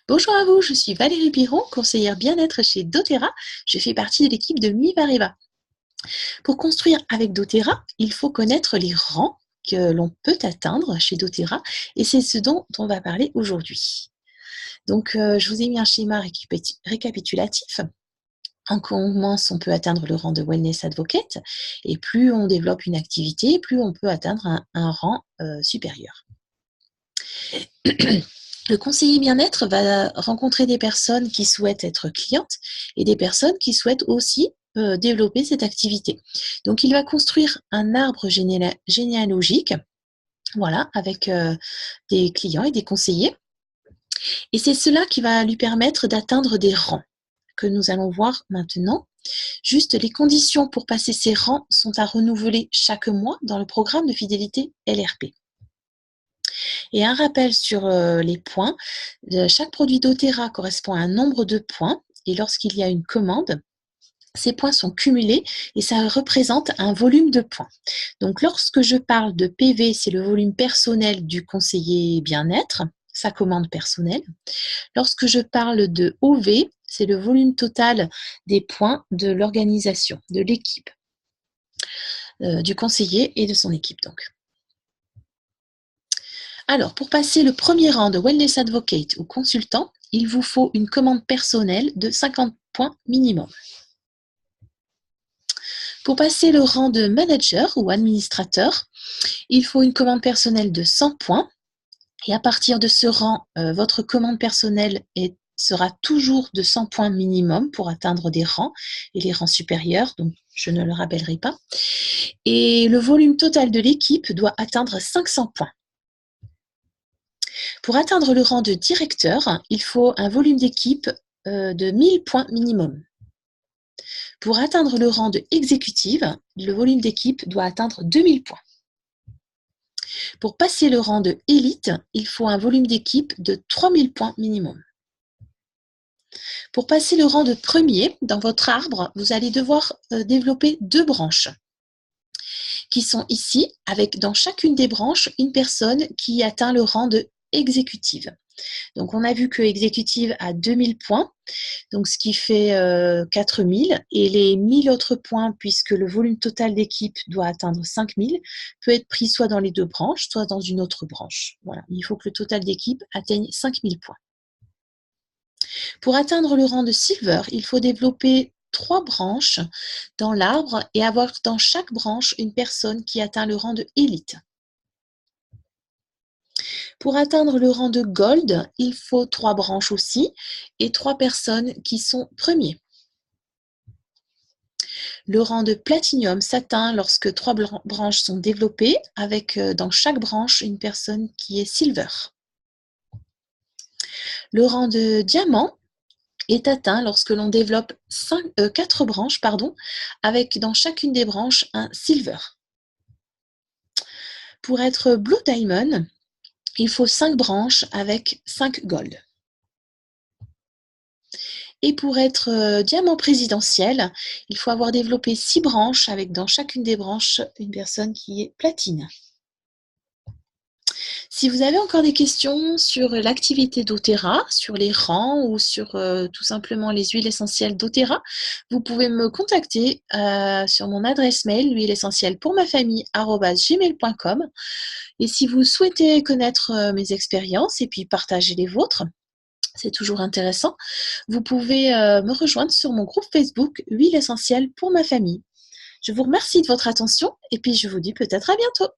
Bonjour à vous, je suis Valérie Piron, conseillère bien-être chez doTERRA. Je fais partie de l'équipe de Mivareva. Pour construire avec doTERRA, il faut connaître les rangs que l'on peut atteindre chez doTERRA et c'est ce dont on va parler aujourd'hui. Donc, je vous ai mis un schéma récapitulatif. En commence, on peut atteindre le rang de Wellness Advocate et plus on développe une activité, plus on peut atteindre un rang supérieur. Le conseiller bien-être va rencontrer des personnes qui souhaitent être clientes et des personnes qui souhaitent aussi développer cette activité. Donc, il va construire un arbre généalogique, voilà, avec des clients et des conseillers. Et c'est cela qui va lui permettre d'atteindre des rangs que nous allons voir maintenant. Juste, les conditions pour passer ces rangs sont à renouveler chaque mois dans le programme de fidélité LRP. Et un rappel sur les points, chaque produit doTERRA correspond à un nombre de points et lorsqu'il y a une commande, ces points sont cumulés et ça représente un volume de points. Donc lorsque je parle de PV, c'est le volume personnel du conseiller bien-être, sa commande personnelle. Lorsque je parle de OV, c'est le volume total des points de l'organisation, de l'équipe, du conseiller et de son équipe donc. Alors, pour passer le premier rang de Wellness Advocate ou consultant, il vous faut une commande personnelle de 50 points minimum. Pour passer le rang de manager ou administrateur, il faut une commande personnelle de 100 points. Et à partir de ce rang, votre commande personnelle sera toujours de 100 points minimum pour atteindre des rangs et les rangs supérieurs, donc je ne le rappellerai pas. Et le volume total de l'équipe doit atteindre 500 points. Pour atteindre le rang de directeur, il faut un volume d'équipe de 1000 points minimum. Pour atteindre le rang de exécutive, le volume d'équipe doit atteindre 2000 points. Pour passer le rang de élite, il faut un volume d'équipe de 3000 points minimum. Pour passer le rang de premier, dans votre arbre, vous allez devoir développer 2 branches qui sont ici, avec dans chacune des branches une personne qui atteint le rang de exécutive. Donc, on a vu que exécutive a 2000 points, donc ce qui fait 4000. Et les 1000 autres points, puisque le volume total d'équipe doit atteindre 5000, peut être pris soit dans les 2 branches, soit dans une autre branche. Voilà, il faut que le total d'équipe atteigne 5000 points. Pour atteindre le rang de Silver, il faut développer 3 branches dans l'arbre et avoir dans chaque branche une personne qui atteint le rang de Élite. Pour atteindre le rang de Gold, il faut 3 branches aussi et 3 personnes qui sont premiers. Le rang de Platinum s'atteint lorsque 3 branches sont développées avec dans chaque branche une personne qui est Silver. Le rang de Diamant est atteint lorsque l'on développe 4 branches avec dans chacune des branches un Silver. Pour être Blue Diamond, il faut 5 branches avec 5 Gold. Et pour être diamant présidentiel, il faut avoir développé 6 branches avec dans chacune des branches une personne qui est platine. Si vous avez encore des questions sur l'activité doTERRA, sur les rangs ou sur tout simplement les huiles essentielles doTERRA, vous pouvez me contacter sur mon adresse mail l'huileessentielle-pour-ma-famille@gmail.com. Et si vous souhaitez connaître mes expériences et puis partager les vôtres, c'est toujours intéressant, vous pouvez me rejoindre sur mon groupe Facebook Huile essentielle pour ma famille. Je vous remercie de votre attention et puis je vous dis peut-être à bientôt.